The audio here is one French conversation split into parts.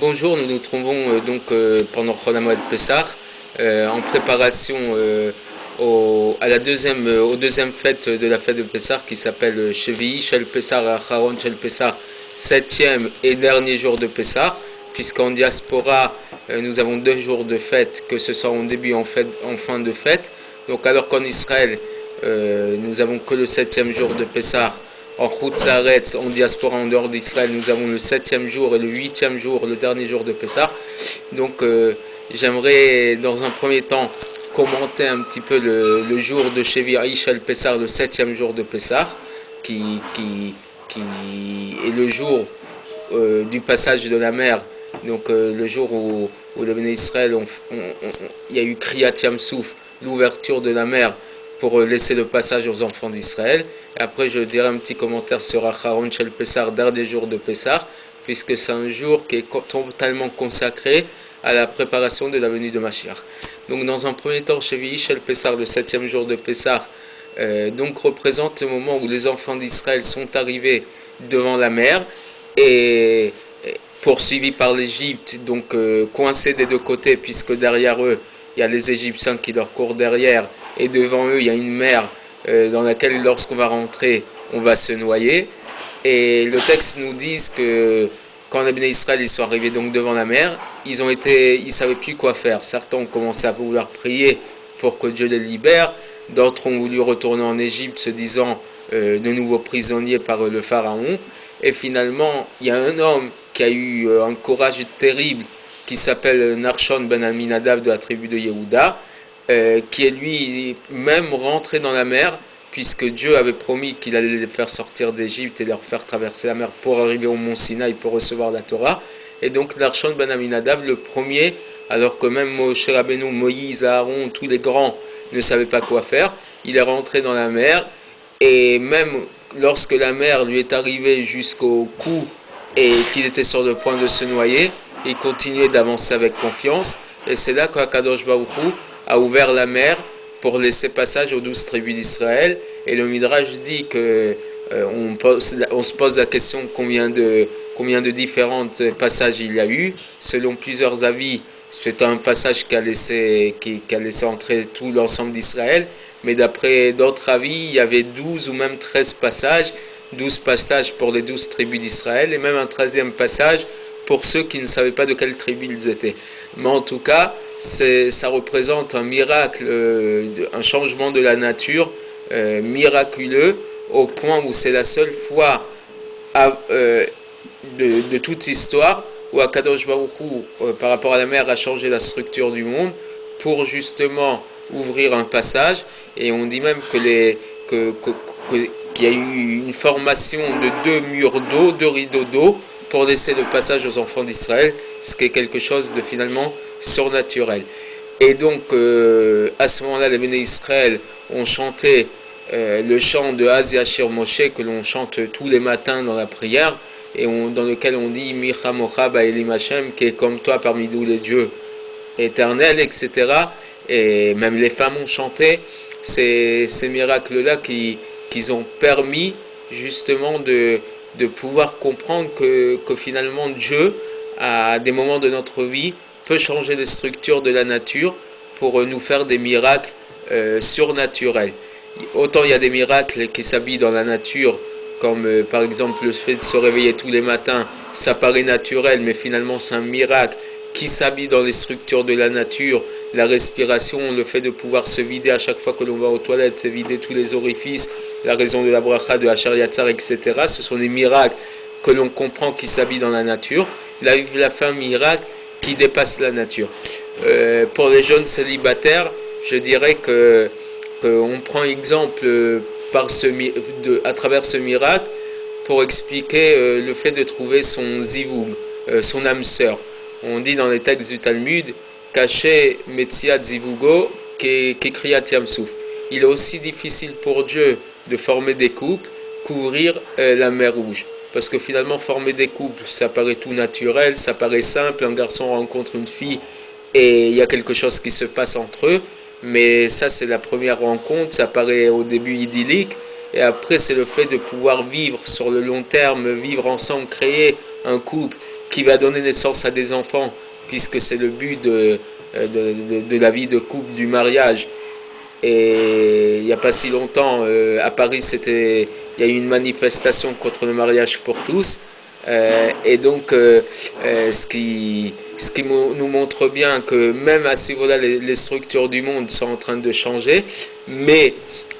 Bonjour, nous nous trouvons pendant Chol Hamoed Pessah en préparation à au deuxième fête de la fête de Pessah qui s'appelle Shevi'i Shel Pessah Acharon Shel Pessah, septième et dernier jour de Pessah, puisqu'en diaspora nous avons 2 jours de fête, que ce soit en début en fin de fête. Donc alors qu'en Israël nous avons que le 7e jour de Pessah. En Chutz La'aretz, en diaspora, en dehors d'Israël, nous avons le 7e jour et le 8e jour, le dernier jour de Pessah. Donc j'aimerais dans un premier temps commenter un petit peu le jour de Shevi'i Shel Pessah, le 7e jour de Pessah, qui est le jour du passage de la mer. Donc le jour où le Béné Israël, il y a eu Kriyat Yam Souf, l'ouverture de la mer, pour laisser le passage aux enfants d'Israël. Et après, je dirai un petit commentaire sur Acharon Shel Pessah, dernier jour de Pessah, puisque c'est un jour qui est totalement consacré à la préparation de la venue de Mashiach. Donc, dans un premier temps, Shevi'i Shel Pessah, le 7e jour de Pessah, donc représente le moment où les enfants d'Israël sont arrivés devant la mer et poursuivis par l'Égypte, donc coincés des deux côtés, puisque derrière eux, il y a les Égyptiens qui leur courent derrière, et devant eux, il y a une mer dans laquelle, lorsqu'on va rentrer, on va se noyer. Et le texte nous dit que quand les Béné Israël ils sont arrivés donc devant la mer, ils ne savaient plus quoi faire. Certains ont commencé à vouloir prier pour que Dieu les libère. D'autres ont voulu retourner en Égypte, se disant de nouveaux prisonniers par le pharaon. Et finalement, il y a un homme qui a eu un courage terrible, qui s'appelle Narshon ben Aminadav de la tribu de Yehuda, qui est lui-même rentré dans la mer, puisque Dieu avait promis qu'il allait les faire sortir d'Égypte et leur faire traverser la mer pour arriver au mont Sinaï pour recevoir la Torah. Et donc Narshon ben Aminadav, le premier, alors que même Moshe Rabbeinu, Moïse, Aaron, tous les grands ne savaient pas quoi faire, il est rentré dans la mer, et même lorsque la mer lui est arrivée jusqu'au cou et qu'il était sur le point de se noyer, il continuait d'avancer avec confiance. Et c'est là qu'Akadosh Baruch Hu a ouvert la mer pour laisser passage aux 12 tribus d'Israël. Et le Midrash dit que on se pose la question combien de différents passages il y a eu. Selon plusieurs avis, c'est un passage qui a laissé entrer tout l'ensemble d'Israël. Mais d'après d'autres avis, il y avait 12 ou même 13 passages. 12 passages pour les 12 tribus d'Israël et même un 13e passage pour ceux qui ne savaient pas de quelle tribu ils étaient. Mais en tout cas, ça représente un miracle, un changement de la nature miraculeux, au point où c'est la seule fois de toute l'histoire où Akadosh Baruch Hu, par rapport à la mer, a changé la structure du monde pour justement ouvrir un passage. Et on dit même qu'il y a eu une formation de 2 murs d'eau, 2 rideaux d'eau, pour laisser le passage aux enfants d'Israël, ce qui est quelque chose de finalement surnaturel. Et donc, à ce moment-là, les Béné Israël ont chanté le chant de Az Yashir Moshe, que l'on chante tous les matins dans la prière, et dans lequel on dit Micha Mocha Ba'elim Hashem, qui est comme toi parmi nous les dieux éternels, etc. Et même les femmes ont chanté ces miracles-là qui ont permis justement de pouvoir comprendre que finalement Dieu, à des moments de notre vie, peut changer les structures de la nature pour nous faire des miracles surnaturels. Autant il y a des miracles qui s'habillent dans la nature, comme par exemple le fait de se réveiller tous les matins, ça paraît naturel, mais finalement c'est un miracle qui s'habille dans les structures de la nature. La respiration, le fait de pouvoir se vider à chaque fois que l'on va aux toilettes, se vider tous les orifices, la raison de la bracha, de Hachar Yatzar, etc. Ce sont des miracles que l'on comprend qui s'habillent dans la nature. Là, il a fait un miracle qui dépasse la nature. Pour les jeunes célibataires, je dirais qu'on prend exemple à travers ce miracle pour expliquer le fait de trouver son zivug, son âme sœur. On dit dans les textes du Talmud, Caché Metziat Zivugo Kriyat Yam Souf. Il est aussi difficile pour Dieu de former des couples qu'ouvrir la mer Rouge. Parce que finalement, former des couples, ça paraît tout naturel, ça paraît simple. Un garçon rencontre une fille et il y a quelque chose qui se passe entre eux. Mais ça, c'est la première rencontre, ça paraît au début idyllique. Et après, c'est le fait de pouvoir vivre sur le long terme, vivre ensemble, créer un couple qui va donner naissance à des enfants, puisque c'est le but de la vie de couple, du mariage. Et il n'y a pas si longtemps, à Paris, il y a eu une manifestation contre le mariage pour tous. Et donc, ce qui nous montre bien que même à ce niveau-là, les structures du monde sont en train de changer, mais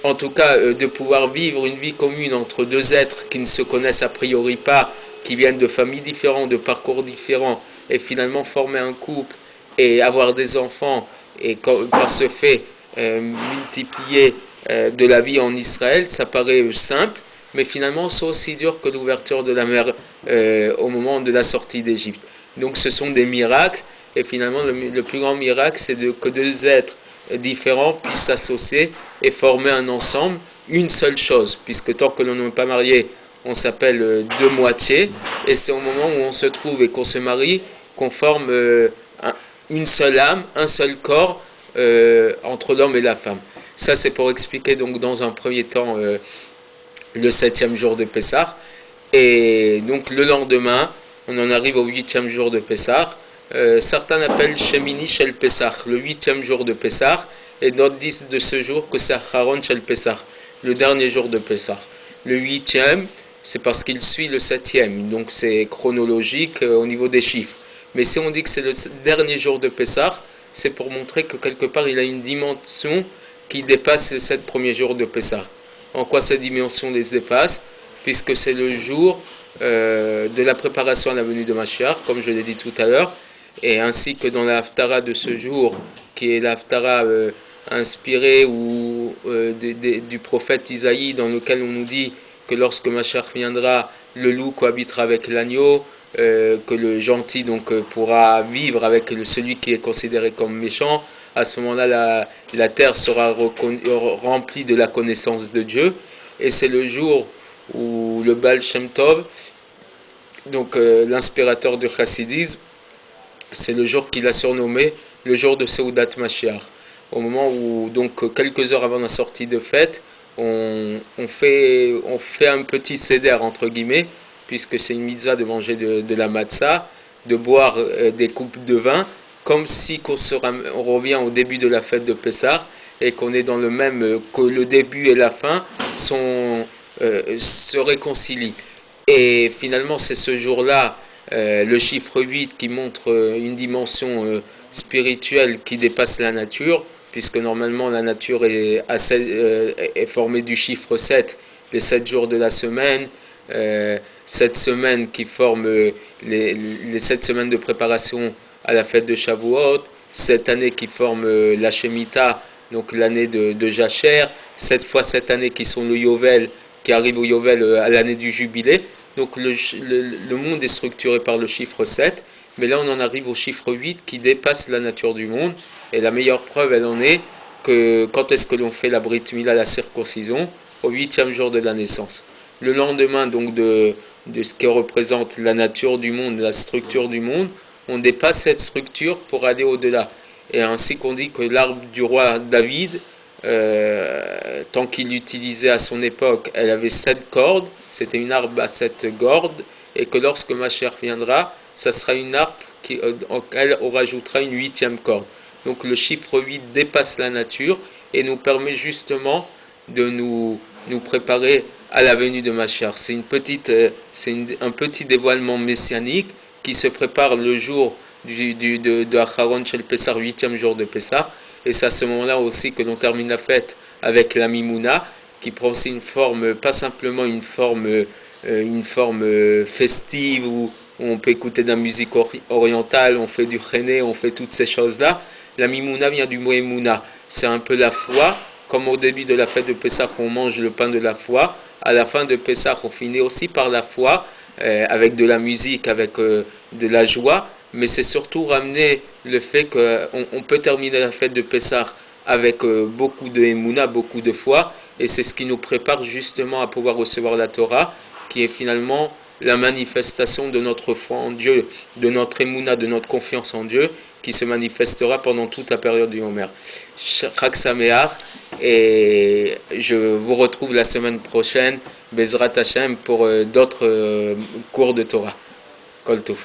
en tout cas, de pouvoir vivre une vie commune entre deux êtres qui ne se connaissent a priori pas, qui viennent de familles différentes, de parcours différents, et finalement former un couple et avoir des enfants, et par ce fait, multiplier de la vie en Israël, ça paraît simple, mais finalement c'est aussi dur que l'ouverture de la mer au moment de la sortie d'Égypte. Donc ce sont des miracles, et finalement le plus grand miracle, c'est que deux êtres différents puissent s'associer et former un ensemble, une seule chose, puisque tant que l'on n'est pas marié, on s'appelle deux moitiés, et c'est au moment où on se trouve et qu'on se marie qu'on forme une seule âme, un seul corps entre l'homme et la femme. Ça, c'est pour expliquer donc dans un premier temps le 7e jour de Pessah. Et donc le lendemain, on en arrive au 8e jour de Pessah. Certains l'appellent Shemini Shel Pessah, le 8e jour de Pessah, et d'autres disent de ce jour que c'est Acharon Shel Pessah, le dernier jour de Pessah. Le 8e, c'est parce qu'il suit le 7e, donc c'est chronologique au niveau des chiffres. Mais si on dit que c'est le dernier jour de Pessah, c'est pour montrer que quelque part il a une dimension qui dépasse les 7 premiers jours de Pessah. En quoi cette dimension les dépasse? Puisque c'est le jour de la préparation à la venue de Mashiach, comme je l'ai dit tout à l'heure, et ainsi que dans la Haftara de ce jour, qui est la Haftara inspirée du prophète Isaïe, dans lequel on nous dit que lorsque Mashiach viendra, le loup cohabitera avec l'agneau, que le gentil donc pourra vivre avec celui qui est considéré comme méchant. À ce moment-là, la terre sera remplie de la connaissance de Dieu, et c'est le jour où le Baal Shem Tov, donc l'inspirateur du chassidisme, c'est le jour qu'il a surnommé le jour de Seudat Mashiach. Au moment où, donc quelques heures avant la sortie de fête, on fait un petit seder entre guillemets, puisque c'est une mitzvah de manger de la matzah, de boire des coupes de vin, comme si on revient au début de la fête de Pessah, et qu'on est dans le même, que le début et la fin se réconcilient. Et finalement, c'est ce jour-là, le chiffre 8, qui montre une dimension spirituelle qui dépasse la nature, puisque normalement la nature est formée du chiffre 7, les 7 jours de la semaine, cette semaine qui forme les 7 semaines de préparation à la fête de Shavuot, cette année qui forme la Shemitah, donc l'année de Jacher, 7 fois cette année qui sont le Yovel, qui arrive au Yovel à l'année du Jubilé. Donc le monde est structuré par le chiffre 7, mais là on en arrive au chiffre 8 qui dépasse la nature du monde, et la meilleure preuve elle en est que quand est-ce que l'on fait la Brit Mila, la circoncision? Au 8e jour de la naissance. Le lendemain donc de ce qui représente la nature du monde, la structure du monde, on dépasse cette structure pour aller au-delà. Et ainsi qu'on dit que l'arbre du roi David, tant qu'il l'utilisait à son époque, elle avait 7 cordes, c'était une harpe à 7 cordes, et que lorsque Mashiach viendra, ça sera une harpe auquel on rajoutera une 8e corde. Donc le chiffre 8 dépasse la nature et nous permet justement de nous préparer à la venue de Mashiach. C'est un petit dévoilement messianique qui se prépare le jour de Acharon Shel Pessah, 8e jour de Pessah, et c'est à ce moment-là aussi que l'on termine la fête avec la Mimouna, qui prend aussi une forme, pas simplement une forme festive où on peut écouter de la musique orientale, on fait du chéné, on fait toutes ces choses-là. La Mimouna vient du mot Emouna, c'est un peu la foi, comme au début de la fête de Pessah on mange le pain de la foi, à la fin de Pessah on finit aussi par la foi, avec de la musique, avec de la joie, mais c'est surtout ramener le fait qu'on peut terminer la fête de Pessah avec beaucoup de Emouna, beaucoup de foi, et c'est ce qui nous prépare justement à pouvoir recevoir la Torah, qui est finalement la manifestation de notre foi en Dieu, de notre Emouna, de notre confiance en Dieu, qui se manifestera pendant toute la période du Homer. Chag Sameach, et je vous retrouve la semaine prochaine, Bezrat Hashem, pour d'autres cours de Torah. Kol Tov.